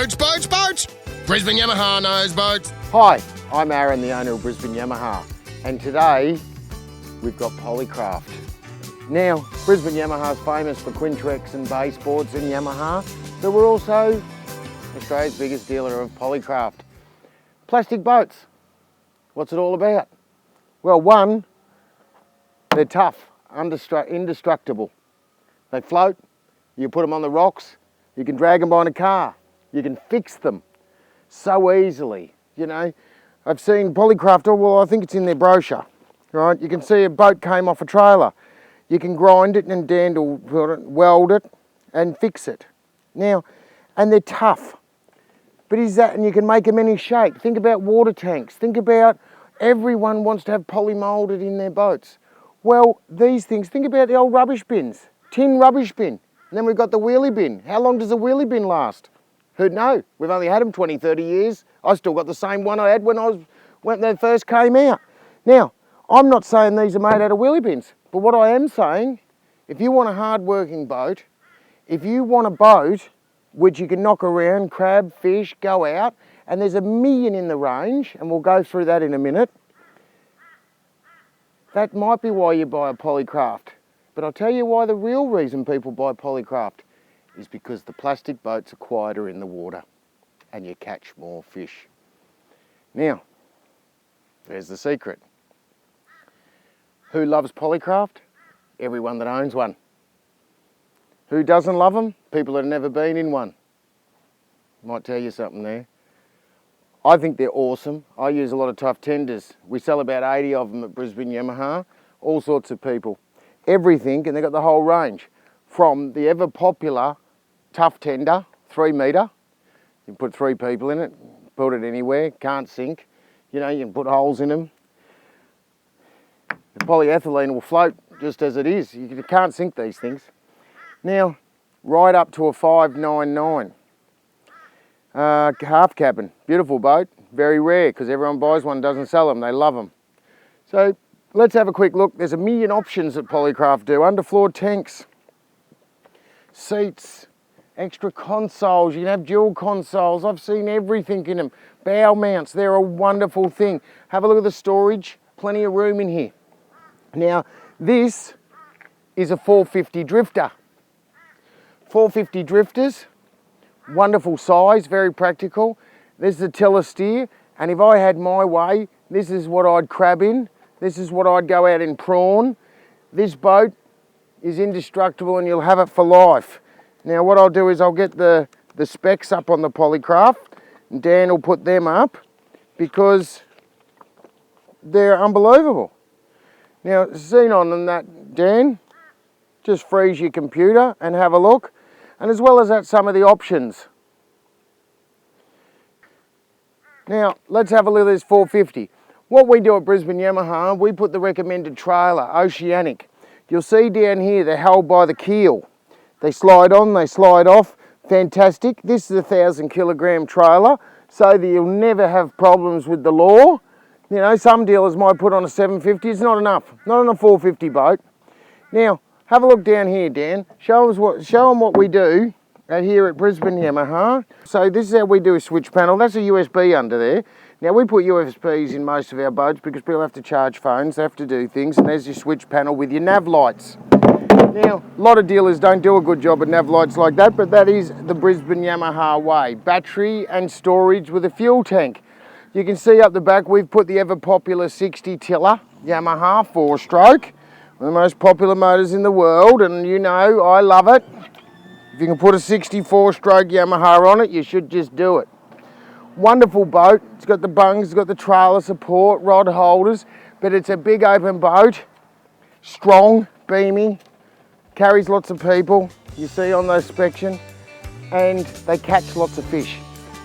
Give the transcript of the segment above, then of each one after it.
Boats, boats, boats! Brisbane Yamaha knows boats. Hi, I'm Aaron, the owner of Brisbane Yamaha, and today we've got Polycraft. Now, Brisbane Yamaha is famous for Quintrex and baseboards and Yamaha, but we're also Australia's biggest dealer of Polycraft. Plastic boats, what's it all about? Well, one, they're tough, indestructible. They float, you put them on the rocks, you can drag them behind a car, you can fix them so easily, you know. I've seen Polycraft, oh well, I think it's in their brochure, right? You can see a boat came off a trailer. You can grind it and dandle, weld it and fix it. Now, and they're tough, but is that, and you can make them any shape. Think about water tanks, think about everyone wants to have poly molded in their boats. Well, these things, think about the old rubbish bins, tin rubbish bin. And then we've got the wheelie bin. How long does a wheelie bin last? Who'd know? We've only had them 20, 30 years. I still got the same one I had when they first came out. Now, I'm not saying these are made out of wheelie bins, but what I am saying, if you want a hard-working boat, if you want a boat which you can knock around, crab, fish, go out, and there's a million in the range, and we'll go through that in a minute, that might be why you buy a Polycraft. But I'll tell you why the real reason people buy Polycraft is because the plastic boats are quieter in the water and you catch more fish. Now, there's the secret. Who loves Polycraft? Everyone that owns one. Who doesn't love them? People that have never been in one. Might tell you something there. I think they're awesome. I use a lot of tough tenders. We sell about 80 of them at Brisbane Yamaha, all sorts of people. Everything, and they've got the whole range. From the ever popular tough tender, 3 metre. You can put 3 people in it, put it anywhere, can't sink. You know, you can put holes in them. The polyethylene will float just as it is. You can't sink these things. Now, right up to a 599. Half cabin, beautiful boat, very rare because everyone buys one, doesn't sell them, they love them. So let's have a quick look. There's a million options that Polycraft do. Underfloor tanks, seats, extra consoles. You can have dual consoles. I've seen everything in them. Bow mounts, they're a wonderful thing. Have a look at the storage, plenty of room in here. Now, this is a 450 Drifta. 450 Drifters, wonderful size, very practical. There's the telesteer, and if I had my way, this is what I'd crab in. This is what I'd go out in prawn. This boat is indestructible and you'll have it for life. Now what I'll do is I'll get the specs up on the Polycraft, and Dan will put them up because they're unbelievable. Now, xenon and that, Dan, just freeze your computer and have a look. And as well as that, some of the options. Now, let's have a look at this 450. What we do at Brisbane Yamaha, we put the recommended trailer, Oceanic. You'll see down here, they're held by the keel. They slide on, they slide off, fantastic. This is a 1,000 kilogram trailer, so that you'll never have problems with the law. You know, some dealers might put on a 750, it's not enough, not on a 450 boat. Now, have a look down here, Dan. Show them what we do here at Brisbane Yamaha. So this is how we do a switch panel. That's a USB under there. Now we put USBs in most of our boats because people have to charge phones, they have to do things, and there's your switch panel with your nav lights. Now, a lot of dealers don't do a good job at nav lights like that, but that is the Brisbane Yamaha way. Battery and storage with a fuel tank. You can see up the back, we've put the ever popular 60 tiller Yamaha 4-stroke. One of the most popular motors in the world, and you know, I love it. If you can put a 64-stroke Yamaha on it, you should just do it. Wonderful boat. It's got the bungs, it's got the trailer support, rod holders, but it's a big open boat, strong, beamy, carries lots of people, you see on those specs, and they catch lots of fish.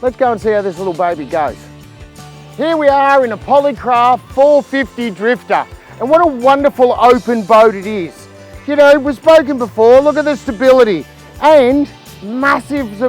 Let's go and see how this little baby goes. Here we are in a Polycraft 450 Drifta, and what a wonderful open boat it is. You know, we've spoken before, look at the stability, and massive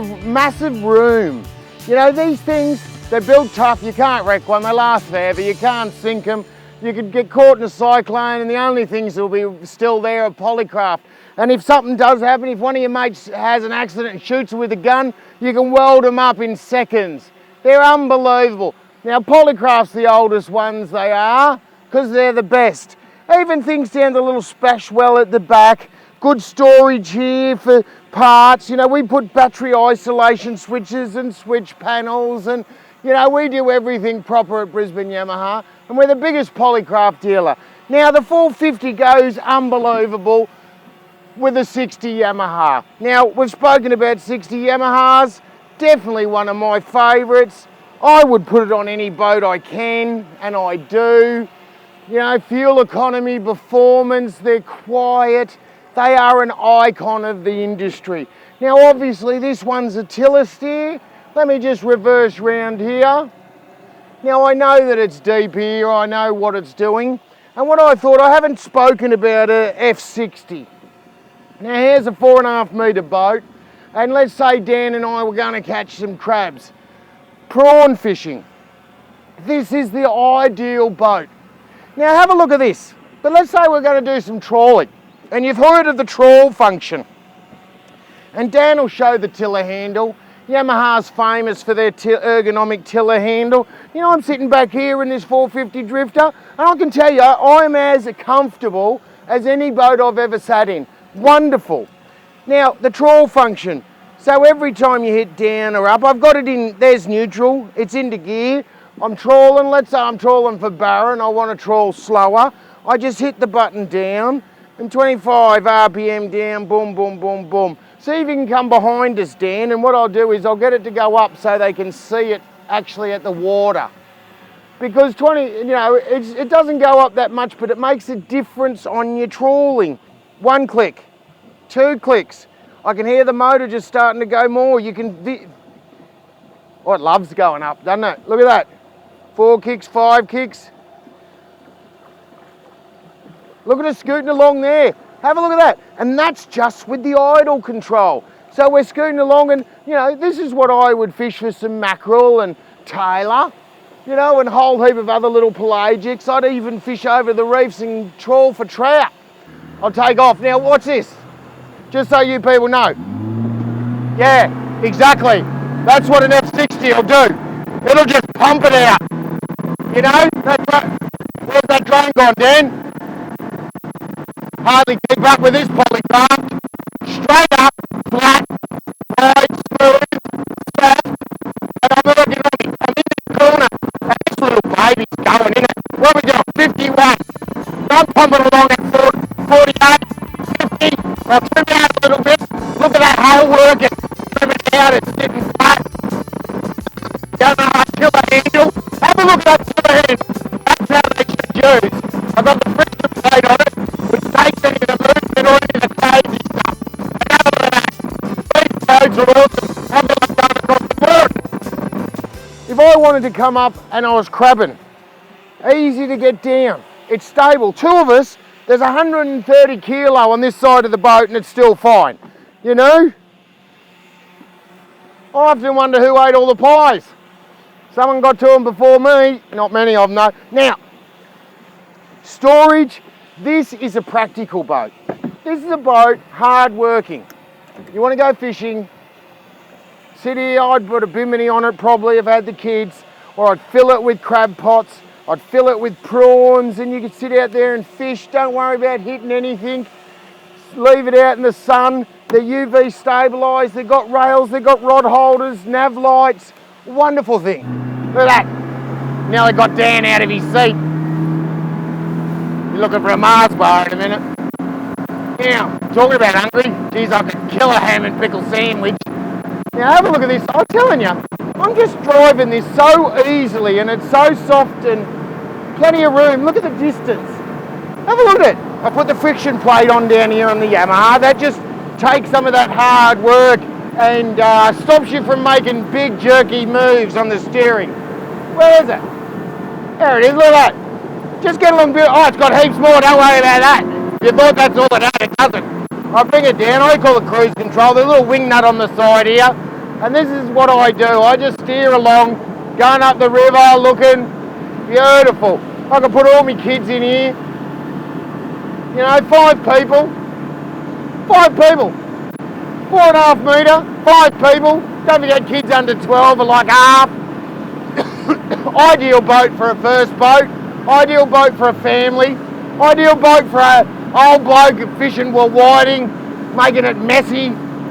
room. You know, these things, they're built tough, you can't wreck one, they last forever, you can't sink them. You could get caught in a cyclone and the only things that will be still there are Polycraft. And if something does happen, if one of your mates has an accident and shoots it with a gun, You can weld them up in seconds. They're unbelievable. Now, Polycraft's the oldest ones they are, because they're the best. Even things down the little splash well at the back. Good storage here for parts. You know, we put battery isolation switches and switch panels, and you know, we do everything proper at Brisbane Yamaha, and we're the biggest Polycraft dealer. Now, the 450 goes unbelievable with a 60 Yamaha. Now, we've spoken about 60 Yamahas, definitely one of my favourites. I would put it on any boat I can, and I do. You know, fuel economy, performance, they're quiet. They are an icon of the industry. Now, obviously, this one's a tiller steer. Let me just reverse round here. Now, I know that it's deep here. I know what it's doing. And what I thought, I haven't spoken about a F60. Now, here's a 4.5 metre boat. And let's say Dan and I were going to catch some crabs. Prawn fishing. This is the ideal boat. Now, have a look at this. But let's say we're going to do some trawling. And you've heard of the trawl function. And Dan will show the tiller handle. Yamaha's famous for their ergonomic tiller handle. You know, I'm sitting back here in this 450 Drifta, and I can tell you, I'm as comfortable as any boat I've ever sat in. Wonderful. Now, the trawl function. So every time you hit down or up, I've got it in, there's neutral, it's into gear. I'm trawling, let's say I'm trawling for barren, I want to trawl slower. I just hit the button down, and 25 RPM down, boom, boom, boom, boom. See if you can come behind us, Dan, and what I'll do is I'll get it to go up so they can see it actually at the water. Because it doesn't go up that much, but it makes a difference on your trawling. 1 click, 2 clicks. I can hear the motor just starting to go more. You can, oh, it loves going up, doesn't it? Look at that. 4 kicks, 5 kicks. Look at it scooting along there. Have a look at that. And that's just with the idle control. So we're scooting along, and you know, this is what I would fish for some mackerel and tailor, you know, and a whole heap of other little pelagics. I'd even fish over the reefs and trawl for trout. I'll take off. Now watch this, just so you people know. Yeah, exactly. That's what an F60 will do. It'll just pump it out. You know, where's that drone gone, Dan? Hardly keep up with this Polycraft. Straight up, flat, wide, smooth, flat. And I'm working on it. I'm in the corner. And this little baby's going in it. What are we doing? 51. I'm pumping along at 48, 50. I'll trim it out a little bit. Look at that hole working. Trim it out, it's sitting flat. Yamaha tiller handle. Have a look at that tiller handle. That's how they should use. I've got the friction plate on it, which takes any of the movement or any of the crazy stuff. And have a look at that. These roads are awesome. Have a look going across the board. If I wanted to come up and I was crabbing, easy to get down. It's stable. 2 of us, there's 130 kilo on this side of the boat and it's still fine. You know? I often wonder who ate all the pies. Someone got to them before me. Not many of them, though. Now, storage. This is a practical boat. This is a boat, hard working. You want to go fishing, sit here, I'd put a bimini on it probably if I had the kids, or I'd fill it with crab pots, I'd fill it with prawns, and you could sit out there and fish. Don't worry about hitting anything. Leave it out in the sun. They're UV stabilised, they've got rails, they've got rod holders, nav lights. Wonderful thing. Look at that. Nearly got Dan out of his seat. You're looking for a Mars bar in a minute. Now, talking about hungry, geez, I could kill a ham and pickle sandwich. Now have a look at this. I'm telling you, I'm just driving this so easily and it's so soft and plenty of room. Look at the distance. Have a look at it. I put the friction plate on down here on the Yamaha. That just takes some of that hard work and stops you from making big jerky moves on the steering. Where is it? There it is, look at that. Just get a little bit, oh, it's got heaps more, don't worry about that. If you thought that's all it had, it doesn't. I bring it down, I call it cruise control. There's a little wing nut on the side here. And this is what I do. I just steer along, going up the river, looking beautiful. I can put all my kids in here. You know, 5 people. 5 people. 4.5 metre, 5 people. Don't forget kids under 12 are like half. Ideal boat for a first boat, ideal boat for a family, ideal boat for an old bloke fishing while whiting, making it messy,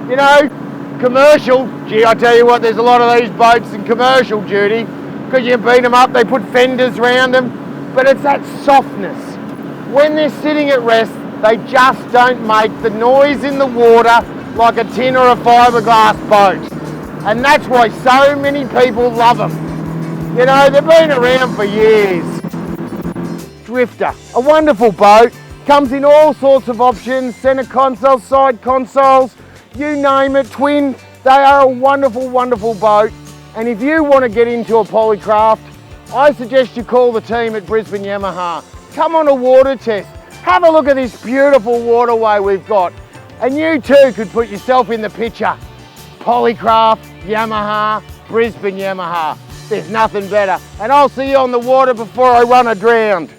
you know. Commercial, gee, I tell you what, there's a lot of these boats in commercial duty because you beat them up, they put fenders around them, but it's that softness. When they're sitting at rest, they just don't make the noise in the water like a tin or a fiberglass boat. And that's why so many people love them. You know, they've been around for years. Drifta, a wonderful boat, comes in all sorts of options, centre consoles, side consoles, you name it, twin. They are a wonderful, wonderful boat. And if you want to get into a Polycraft, I suggest you call the team at Brisbane Yamaha. Come on a water test. Have a look at this beautiful waterway we've got. And you too could put yourself in the picture. Polycraft, Yamaha, Brisbane Yamaha. There's nothing better. And I'll see you on the water before I run aground.